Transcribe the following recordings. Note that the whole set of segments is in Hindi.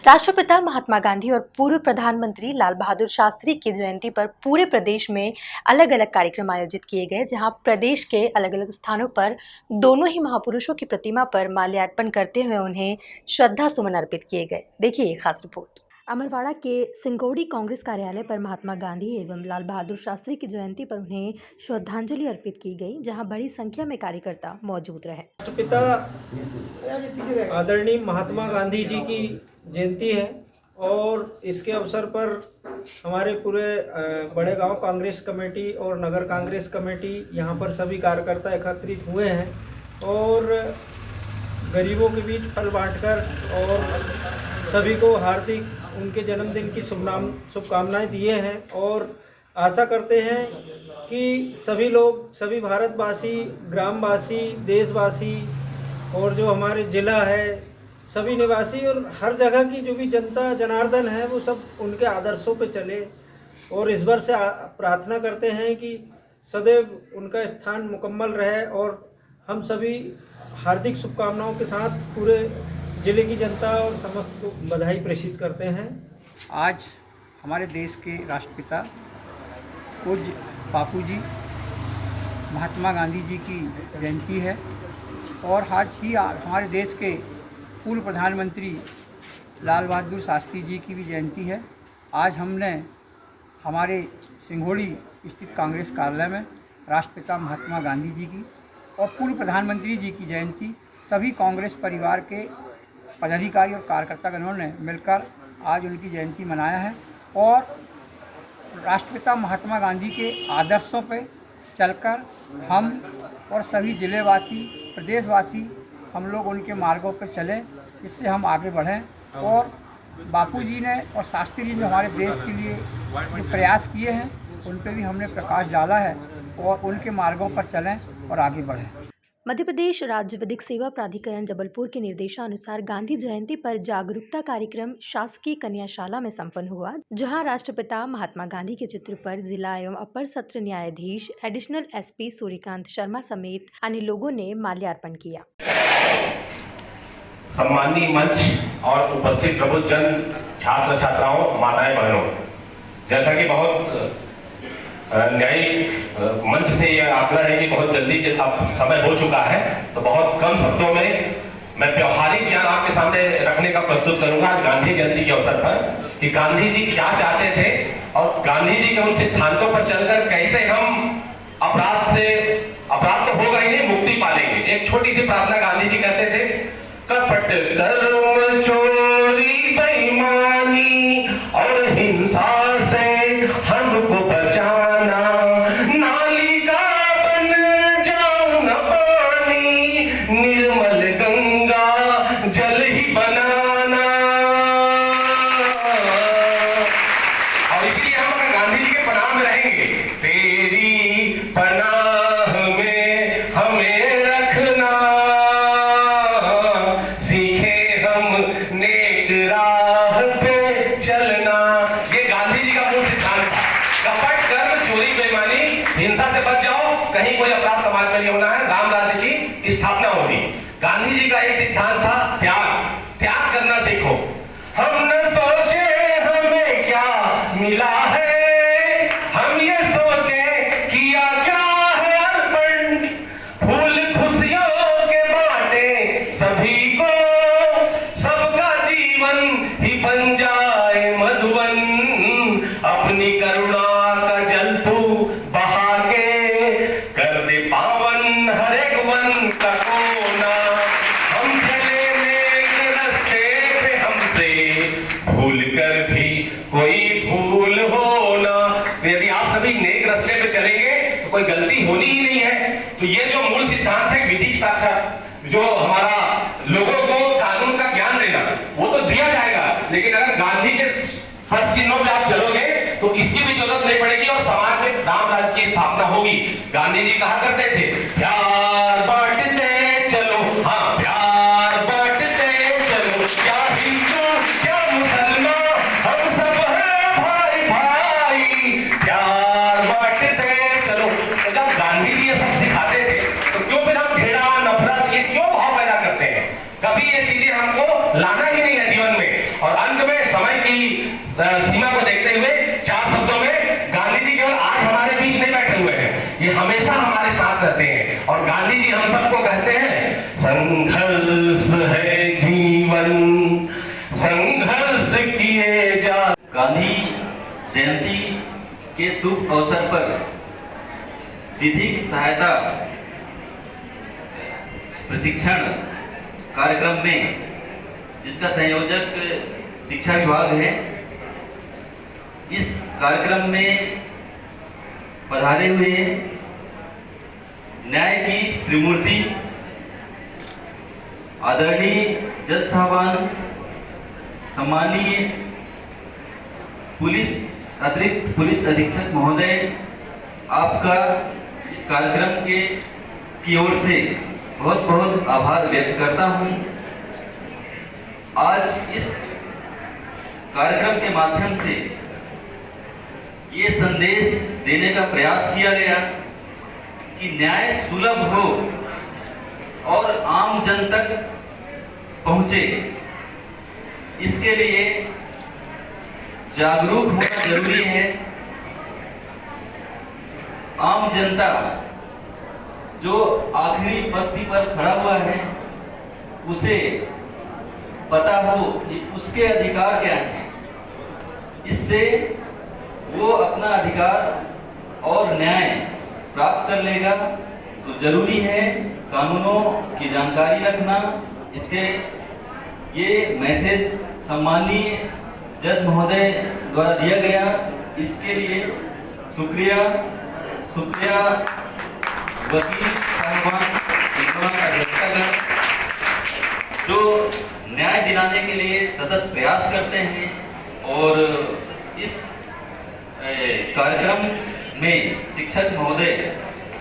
राष्ट्रपिता महात्मा गांधी और पूर्व प्रधानमंत्री लाल बहादुर शास्त्री की जयंती पर पूरे प्रदेश में अलग अलग कार्यक्रम आयोजित किए गए, जहां प्रदेश के अलग अलग स्थानों पर दोनों ही महापुरुषों की प्रतिमा पर माल्यार्पण करते हुए उन्हें श्रद्धा सुमन अर्पित किए गए। देखिए ये खास रिपोर्ट। अमरवाड़ा के सिंगोड़ी कांग्रेस कार्यालय पर महात्मा गांधी एवं लाल बहादुर शास्त्री की जयंती पर उन्हें श्रद्धांजलि अर्पित की गई, जहां बड़ी संख्या में कार्यकर्ता मौजूद रहे। राष्ट्रपिता आदरणीय महात्मा गांधी जी की जयंती है और इसके अवसर पर हमारे पूरे बड़े गांव कांग्रेस कमेटी और नगर कांग्रेस कमेटी यहाँ पर सभी कार्यकर्ता एकत्रित हुए हैं और गरीबों के बीच फल बांटकर और सभी को हार्दिक उनके जन्मदिन की शुभकामनाएं दिए हैं और आशा करते हैं कि सभी लोग, सभी भारतवासी, ग्रामवासी, देशवासी और जो हमारे ज़िला है, सभी निवासी और हर जगह की जो भी जनता जनार्दन है वो सब उनके आदर्शों पे चले और ईश्वर से प्रार्थना करते हैं कि सदैव उनका स्थान मुकम्मल रहे। और हम सभी हार्दिक शुभकामनाओं के साथ पूरे ज़िले की जनता और समस्त को बधाई प्रेषित करते हैं। आज हमारे देश के राष्ट्रपिता पूज्य बापू जी महात्मा गांधी जी की जयंती है और आज ही हमारे देश के पूर्व प्रधानमंत्री लाल बहादुर शास्त्री जी की भी जयंती है। आज हमने हमारे सिंघोड़ी स्थित कांग्रेस कार्यालय में राष्ट्रपिता महात्मा गांधी जी की और पूर्व प्रधानमंत्री जी की जयंती सभी कांग्रेस परिवार के पदाधिकारी और कार्यकर्तागणों ने मिलकर आज उनकी जयंती मनाया है और राष्ट्रपिता महात्मा गांधी के आदर्शों पर चलकर हम और सभी ज़िलेवासी, प्रदेशवासी हम लोग उनके मार्गों पर चलें, इससे हम आगे बढ़ें। और बापू जी ने और शास्त्री जी ने हमारे देश के लिए जो प्रयास किए हैं उन पर भी हमने प्रकाश डाला है और उनके मार्गों पर चलें और आगे बढ़ें। मध्य प्रदेश राज्य विधिक सेवा प्राधिकरण जबलपुर के निर्देशानुसार गांधी जयंती पर जागरूकता कार्यक्रम शासकीय कन्याशाला में संपन्न हुआ, जहां राष्ट्रपिता महात्मा गांधी के चित्र पर जिला एवं अपर सत्र न्यायाधीश एडिशनल एसपी सूर्यकांत शर्मा समेत अन्य लोगों ने माल्यार्पण किया। सम्मानीय मंच और उपस्थित प्रबुद्ध जन, छात्र छात्राओं, माताएं बहनों, जैसा कि बहुत न्यायिक मंच से यह आग्रह है कि बहुत जल्दी अब समय हो चुका है, तो बहुत कम शब्दों में मैं व्यवहारिक ज्ञान आपके सामने रखने का प्रस्तुत करूंगा गांधी जयंती के अवसर पर कि गांधी जी क्या चाहते थे और गांधी जी के उन सिद्धांतों पर चलकर कैसे हम अपराध तो होगा ही नहीं, मुक्ति पालेंगे। एक छोटी सी प्रार्थना गांधी जी कहते थे, कपट, कर्म, चोरी, बेईमानी और हिंसा से हमको बचाना, नाली का बन जाओ न पानी, निर्मल गंगा जल ही बनाना। और इसलिए हम अगर गांधी जी के पनाह में रहेंगे, तेरी पनाह में हमें रखना, नेक राह पे चलना। ये गांधी जी का मूल सिद्धांत था। कपट, कर्म, चोरी, बेईमानी, हिंसा से बच जाओ, कहीं कोई अपराध समाज में नहीं होना है, राम राज्य की स्थापना होगी। गांधी जी का एक सिद्धांत था त्याग करना सीखो। हम न सोचे हमें क्या मिला है, हम ये सोचे किया क्या है अर्पण, फूल खुशियों के बांटे सभी को, जीवन ही बन जाए मधुवन, अपनी करुणा का जल तू बहा के कर दे पावन हर एक वन का कोना। हम चले नेक रास्ते पे, हमसे भूल कर भी कोई भूल हो ना। तो यदि आप सभी नेक रास्ते पे चलेंगे तो कोई गलती होनी ही नहीं है। तो ये जो मूल सिद्धांत है विधिक साक्षा, जो हमारा लोगों को कानून का ज्ञान देना, वो तो दिया जाएगा, लेकिन अगर गांधी के पद चिन्हों पे आप चलोगे तो इसकी भी जरूरत नहीं पड़ेगी और समाज में राम राज्य की स्थापना होगी। गांधी जी कहा करते थे, प्यार बांटते चलो, हाँ प्यार बांटते चलो, क्या हिंदू क्या मुसलमान हम सब हैं भाई भाई, प्यार बांटते चलो। तो जब गांधी जी ये सब सिखाते थे तो क्यों फिर हम घृणा, नफरत, ये क्यों भाव पैदा करते हैं? कभी ये चीजें हमको लाना ही नहीं है जीवन में। और अंत में समय की सीमा को देखते हुए 4 शब्दों में गांधी जी केवल आज हमारे बीच नहीं बैठे हुए हैं, ये हमेशा हमारे साथ रहते हैं। और गांधी जी हम सबको कहते हैं, संघर्ष है जीवन, संघर्ष किए जा। गांधी जयंती के शुभ अवसर पर विधिक सहायता प्रशिक्षण कार्यक्रम में, जिसका संयोजक शिक्षा विभाग है, इस कार्यक्रम में पधारे हुए न्याय की त्रिमूर्ति आदरणीय जज साहबान, सम्मानीय अतिरिक्त पुलिस अधीक्षक महोदय, आपका इस कार्यक्रम की ओर से बहुत बहुत आभार व्यक्त करता हूं। आज इस कार्यक्रम के माध्यम से ये संदेश देने का प्रयास किया गया कि न्याय सुलभ हो और आम जन तक पहुंचे, इसके लिए जागरूक होना जरूरी है। आम जनता जो आखिरी पंक्ति पर खड़ा हुआ है, उसे पता हो कि उसके अधिकार क्या है, इससे वो अपना अधिकार और न्याय प्राप्त कर लेगा। तो जरूरी है कानूनों की जानकारी रखना। इसके ये मैसेज सम्मानीय जज महोदय द्वारा दिया गया, इसके लिए शुक्रिया वकील साहिबान जो न्याय दिलाने के लिए सतत प्रयास करते हैं। और इस कार्यक्रम में शिक्षक महोदय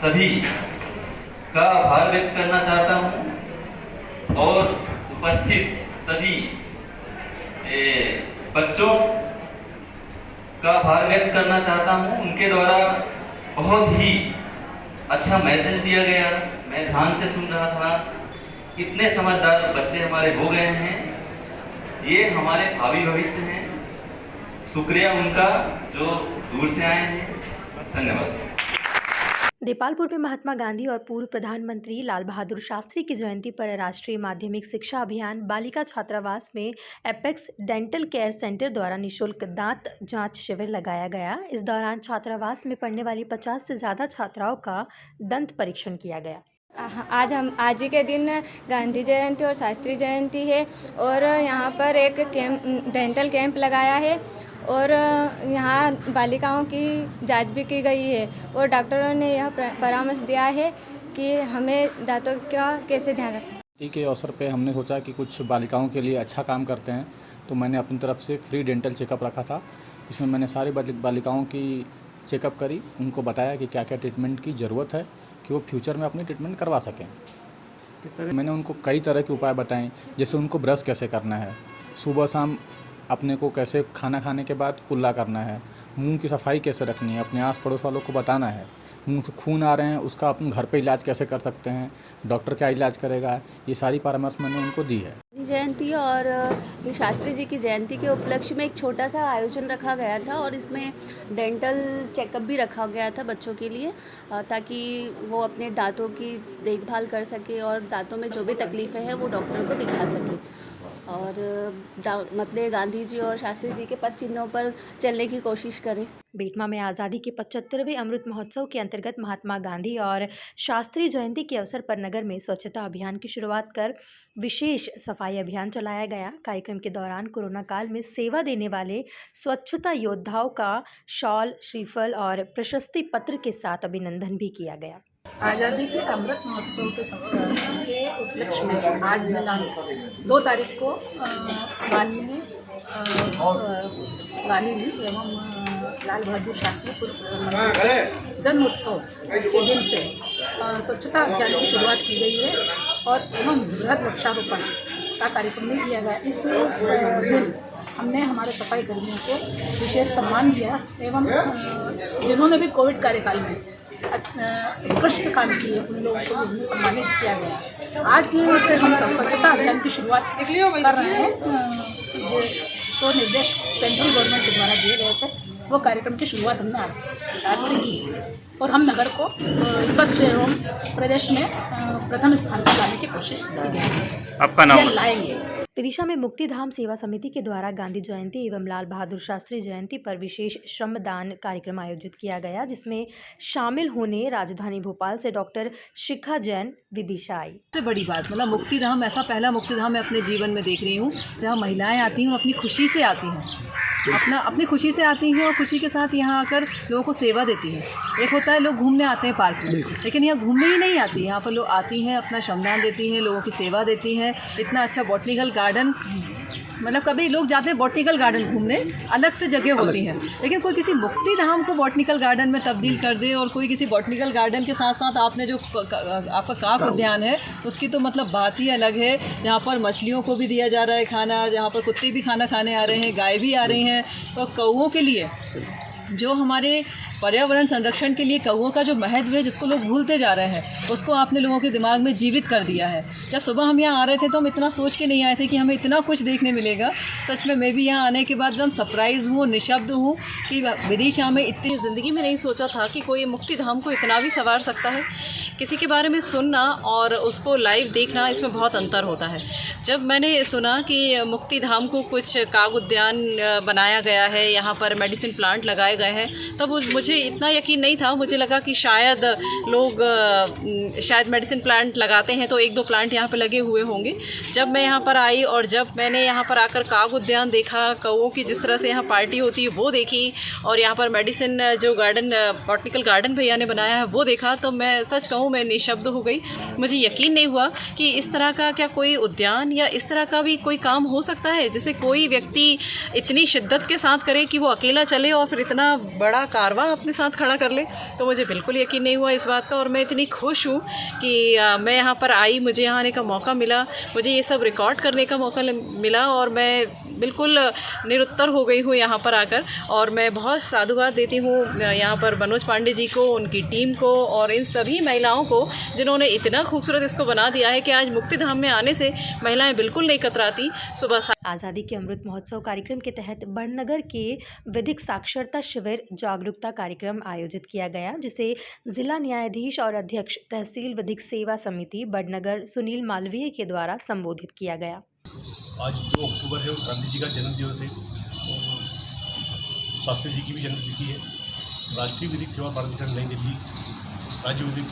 सभी का आभार व्यक्त करना चाहता हूं और उपस्थित सभी बच्चों का आभार व्यक्त करना चाहता हूं। उनके द्वारा बहुत ही अच्छा मैसेज दिया गया। मैं ध्यान से सुन रहा था, कितने समझदार बच्चे हमारे हो गए हैं, ये हमारे भावी भविष्य हैं। शुक्रिया उनका जो दूर से आए हैं। धन्यवाद। देपालपुर में महात्मा गांधी और पूर्व प्रधानमंत्री लाल बहादुर शास्त्री की जयंती पर राष्ट्रीय माध्यमिक शिक्षा अभियान बालिका छात्रावास में एपेक्स डेंटल केयर सेंटर द्वारा निःशुल्क दांत जांच शिविर लगाया गया। इस दौरान छात्रावास में पढ़ने वाली 50 से ज़्यादा छात्राओं का दंत परीक्षण किया गया। आज ही के दिन गांधी जयंती और शास्त्री जयंती है और यहाँ पर एक डेंटल कैंप लगाया है और यहाँ बालिकाओं की जांच भी की गई है और डॉक्टरों ने यह परामर्श दिया है कि हमें दांतों का कैसे ध्यान रखें। के अवसर पे हमने सोचा कि कुछ बालिकाओं के लिए अच्छा काम करते हैं, तो मैंने अपनी तरफ से फ्री डेंटल चेकअप रखा था। इसमें मैंने सारी बालिकाओं की चेकअप करी, उनको बताया कि क्या क्या ट्रीटमेंट की ज़रूरत है कि वो फ्यूचर में अपनी ट्रीटमेंट करवा सकें। किस तरह मैंने उनको कई तरह के उपाय बताएं, जैसे उनको ब्रश कैसे करना है, सुबह शाम अपने को कैसे खाना खाने के बाद कुल्ला करना है, मुंह की सफाई कैसे रखनी है, अपने आस पड़ोस वालों को बताना है, मुंह से खून आ रहे हैं उसका अपन घर पे इलाज कैसे कर सकते हैं, डॉक्टर क्या इलाज करेगा, ये सारी परामर्श मैंने उनको दी है। जयंती और शास्त्री जी की जयंती के उपलक्ष्य में एक छोटा सा आयोजन रखा गया था और इसमें डेंटल चेकअप भी रखा गया था बच्चों के लिए, ताकि वो अपने दांतों की देखभाल कर सके और दांतों में जो भी तकलीफ़ें हैं वो डॉक्टर को दिखा सके। और मतलब गांधी जी और शास्त्री जी के पद चिन्हों पर चलने की कोशिश करें। बेटमा में आज़ादी के 75वें अमृत महोत्सव के अंतर्गत महात्मा गांधी और शास्त्री जयंती के अवसर पर नगर में स्वच्छता अभियान की शुरुआत कर विशेष सफाई अभियान चलाया गया। कार्यक्रम के दौरान कोरोना काल में सेवा देने वाले स्वच्छता योद्धाओं का शॉल, श्रीफल और प्रशस्ति पत्र के साथ अभिनंदन भी किया गया। आज़ादी के अमृत महोत्सव के उपलक्ष्य में आज दिनांक 2 तारीख को माननीय गांधी जी एवं लाल बहादुर शास्त्री पूर्व जन्मोत्सव के दिन से स्वच्छता अभियान की शुरुआत की गई है और एवं बृहद वृक्षारोपण का कार्यक्रम भी किया गया। इस दिन हमने हमारे सफाई कर्मियों को विशेष सम्मान दिया एवं जिन्होंने भी कोविड कार्यकाल में उत्कृष्ट काम किए उन लोगों को भी सम्मानित किया गया। आज से हम स्वच्छता अभियान की शुरुआत कर रहे हैं। तो निर्देश सेंट्रल गवर्नमेंट के द्वारा दिए गए थे, वो कार्यक्रम की शुरुआत हमने आज से की है और हम नगर को स्वच्छ एवं प्रदेश में प्रथम स्थान पर लाने की कोशिश की है। आपका नाम? लाएंगे। विदिशा में मुक्तिधाम सेवा समिति के द्वारा गांधी जयंती एवं लाल बहादुर शास्त्री जयंती पर विशेष श्रमदान कार्यक्रम आयोजित किया गया, जिसमें शामिल होने राजधानी भोपाल से डॉक्टर शिखा जैन विदिशा आई। सबसे बड़ी बात मतलब मुक्तिधाम, ऐसा पहला मुक्तिधाम मैं अपने जीवन में देख रही हूँ जहाँ महिलाएं आती हैं, अपनी खुशी से आती हैं, अपनी खुशी से आती हैं और खुशी के साथ यहाँ आकर लोगों को सेवा देती हैं। एक होता है लोग घूमने आते हैं पार्क में, लेकिन यहाँ घूमने ही नहीं आती, यहाँ पर लोग आती हैं, अपना श्रमदान देती हैं, लोगों की सेवा देती हैं। इतना अच्छा बॉटनिकल गार्डन, मतलब कभी लोग जाते हैं बॉटनिकल गार्डन घूमने, अलग से जगह होती है, लेकिन कोई किसी मुक्तिधाम को बॉटनिकल गार्डन में तब्दील कर दे और कोई किसी बॉटनिकल गार्डन के साथ साथ आपने जो आपका काक उद्यान है उसकी तो मतलब बात ही अलग है, जहाँ पर मछलियों को भी दिया जा रहा है खाना, जहाँ पर कुत्ते भी खाना खाने आ रहे हैं, गाय भी आ रही हैं, और कौओं के लिए जो हमारे पर्यावरण संरक्षण के लिए कौओं का जो महत्व है जिसको लोग भूलते जा रहे हैं, उसको आपने लोगों के दिमाग में जीवित कर दिया है। जब सुबह हम यहाँ आ रहे थे तो हम इतना सोच के नहीं आए थे कि हमें इतना कुछ देखने मिलेगा। सच में मैं भी यहाँ आने के बाद एकदम सरप्राइज़ हूँ, निशब्द हूँ कि विदिशा में इतनी ज़िंदगी में नहीं सोचा था कि कोई मुक्तिधाम को इतना भी संवार सकता है। किसी के बारे में सुनना और उसको लाइव देखना, इसमें बहुत अंतर होता है। जब मैंने सुना कि मुक्तिधाम को कुछ काग उद्यान बनाया गया है, यहाँ पर मेडिसिन प्लांट लगाए गए हैं, तब मुझे इतना यकीन नहीं था। मुझे लगा कि शायद लोग शायद मेडिसिन प्लांट लगाते हैं तो 1-2 प्लांट यहाँ पर लगे हुए होंगे। जब मैं यहाँ पर आई और जब मैंने यहाँ पर आकर काग उद्यान देखा, कौओं की जिस तरह से यहाँ पार्टी होती है वो देखी, और यहाँ पर मेडिसिन जो गार्डन बॉटनिकल गार्डन भैया ने बनाया है वो देखा, तो मैं सच कहूँ मैं निशब्द हो गई। मुझे यकीन नहीं हुआ कि इस तरह का क्या कोई उद्यान या इस तरह का भी कोई काम हो सकता है जिसे कोई व्यक्ति इतनी शिद्दत के साथ करे कि वो अकेला चले और फिर इतना बड़ा कारवां अपने साथ खड़ा कर ले। तो मुझे बिल्कुल यकीन नहीं हुआ इस बात का, और मैं इतनी खुश हूँ कि मैं यहाँ पर आई, मुझे यहाँ आने का मौका मिला, मुझे ये सब रिकॉर्ड करने का मौका मिला, और मैं बिल्कुल निरुत्तर हो गई हूँ यहाँ पर आकर। और मैं बहुत साधुवाद देती हूँ यहाँ पर मनोज पांडे जी को, उनकी टीम को और इन सभी महिलाओं को जिन्होंने इतना खूबसूरत इसको बना दिया है कि आज मुक्तिधाम में आने से महिलाएं बिल्कुल नहीं कतराती। सुबह आज़ादी के अमृत महोत्सव कार्यक्रम के तहत बड़नगर के विधिक साक्षरता शिविर जागरूकता कार्यक्रम आयोजित किया गया, जिसे जिला न्यायाधीश और अध्यक्ष तहसील विधिक सेवा समिति बड़नगर सुनील मालवीय के द्वारा संबोधित किया गया। आज 2 अक्टूबर है और गांधी जी का जन्म दिवस है और शास्त्री जी की भी जन्मतिथि है। राष्ट्रीय विधिक सेवा प्राधिकरण नई दिल्ली राज्य विधिक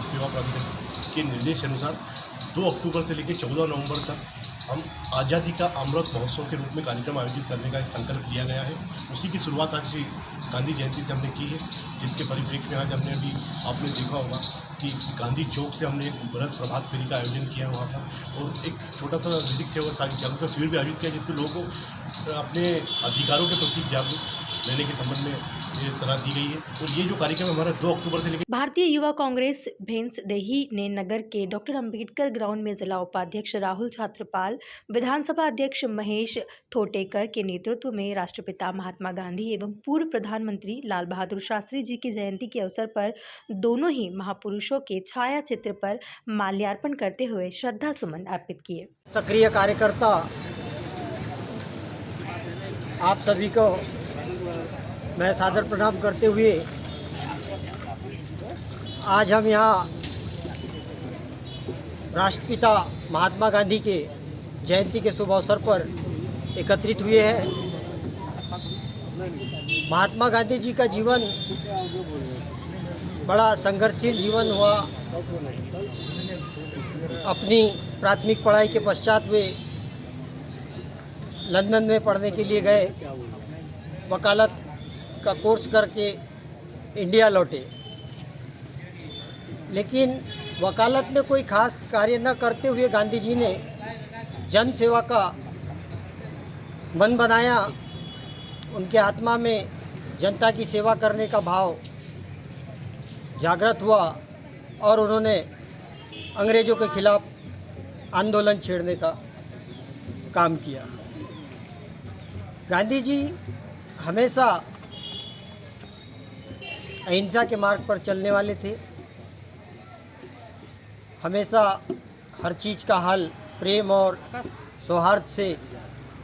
सेवा प्राधिकरण के निर्देश अनुसार 2 अक्टूबर से लेकर 14 नवंबर तक हम आज़ादी का अमृत महोत्सव के रूप में कार्यक्रम आयोजित करने का एक संकल्प लिया गया है। उसी की शुरुआत आज गांधी जयंती से हमने की है, जिसके परिप्रेक्ष्य में आज हमने अभी आपने देखा होगा कि गांधी चौक से हमने एक वृहद प्रभात फेरी का आयोजन किया वहाँ पर, और एक छोटा सा विधिक सेवा जागरूकता शिविर भी आयोजित किया, जिसमें लोगों को अपने अधिकारों के प्रति जागरूक लेने के संबंध में ये सलाह दी गई है। और ये जो कार्यक्रम हमारा 2 अक्टूबर से लेकर भारतीय युवा कांग्रेस भेंसदेही ने नगर के डॉक्टर अंबेडकर ग्राउंड में जिला उपाध्यक्ष राहुल छात्रपाल, विधानसभा अध्यक्ष महेश थोटेकर के नेतृत्व में राष्ट्रपिता महात्मा गांधी एवं पूर्व प्रधानमंत्री लाल बहादुर शास्त्री जी की जयंती के अवसर पर दोनों ही महापुरुषों के छाया चित्र पर माल्यार्पण करते हुए श्रद्धा सुमन अर्पित किए। सक्रिय कार्यकर्ता आप सभी को मैं सादर प्रणाम करते हुए आज हम यहाँ राष्ट्रपिता महात्मा गांधी के जयंती के शुभ अवसर पर एकत्रित हुए हैं। महात्मा गांधी जी का जीवन बड़ा संघर्षशील जीवन हुआ। अपनी प्राथमिक पढ़ाई के पश्चात वे लंदन में पढ़ने के लिए गए, वकालत का कोर्स करके इंडिया लौटे, लेकिन वकालत में कोई खास कार्य न करते हुए गांधी जी ने जन सेवा का मन बनाया। उनके आत्मा में जनता की सेवा करने का भाव जागृत हुआ और उन्होंने अंग्रेज़ों के खिलाफ आंदोलन छेड़ने का काम किया। गांधी जी हमेशा अहिंसा के मार्ग पर चलने वाले थे। हमेशा हर चीज़ का हल प्रेम और सौहार्द से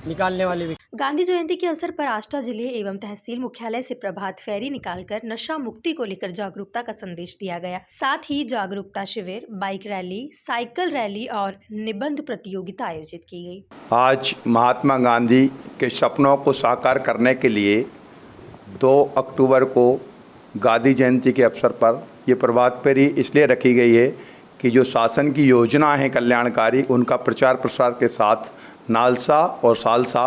निकालने वाले व्यक्ति। गांधी जयंती के अवसर पर आष्टा जिले एवं तहसील मुख्यालय से प्रभात फेरी निकालकर नशा मुक्ति को लेकर जागरूकता का संदेश दिया गया। साथ ही जागरूकता शिविर, बाइक रैली, साइकिल रैली और निबंध प्रतियोगिता आयोजित की गई। आज महात्मा गांधी के सपनों को साकार करने के लिए 2 अक्टूबर को गांधी जयंती के अवसर पर ये प्रभात फेरी इसलिए रखी गई है कि जो शासन की योजना है कल्याणकारी, उनका प्रचार प्रसार के साथ नालसा और सालसा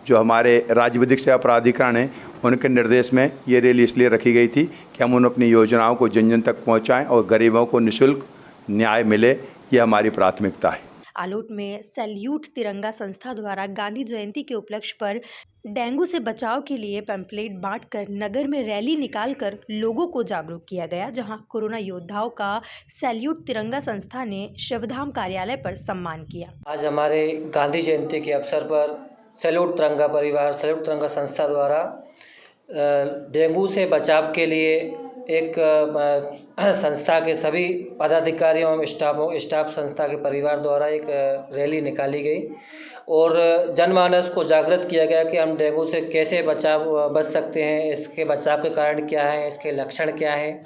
जो हमारे राज्य विधिक सेवा प्राधिकरण है, उनके निर्देश में ये रैली इसलिए रखी गई थी कि हम उन अपनी योजनाओं को जन जन तक पहुंचाएं और गरीबों को निःशुल्क न्याय मिले, ये हमारी प्राथमिकता है। आलोट में सैल्यूट तिरंगा संस्था द्वारा गांधी जयंती के उपलक्ष्य पर डेंगू से बचाव के लिए पैम्फलेट बांटकर नगर में रैली निकालकर लोगों को जागरूक किया गया, जहां कोरोना योद्धाओं का सैल्यूट तिरंगा संस्था ने शिवधाम कार्यालय पर सम्मान किया। आज हमारे गांधी जयंती के अवसर पर सैल्यूट तिरंगा परिवार, सैल्यूट तिरंगा संस्था द्वारा डेंगू से बचाव के लिए एक संस्था के सभी पदाधिकारियों एवं स्टाफ संस्था के परिवार द्वारा एक रैली निकाली गई और जनमानस को जागृत किया गया कि हम डेंगू से कैसे बच सकते हैं, इसके बचाव के कारण क्या है, इसके लक्षण क्या हैं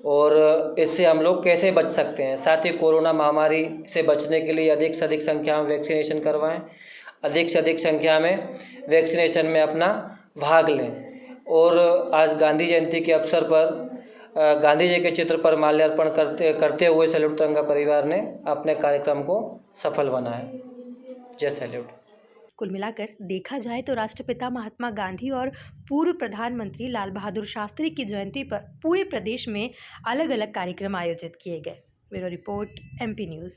और इससे हम लोग कैसे बच सकते हैं। साथ ही कोरोना महामारी से बचने के लिए अधिक से अधिक संख्या में वैक्सीनेशन करवाएं, अधिक से अधिक संख्या में वैक्सीनेशन में अपना भाग लें। और आज गांधी जयंती के अवसर पर गांधी जी के चित्र पर माल्यार्पण करते हुए सैल्यूट तिरंगा परिवार ने अपने कार्यक्रम को सफल बनाया। जय सैल्यूट। कुल मिलाकर देखा जाए तो राष्ट्रपिता महात्मा गांधी और पूर्व प्रधानमंत्री लाल बहादुर शास्त्री की जयंती पर पूरे प्रदेश में अलग अलग कार्यक्रम आयोजित किए गए। Bureau report, MP news.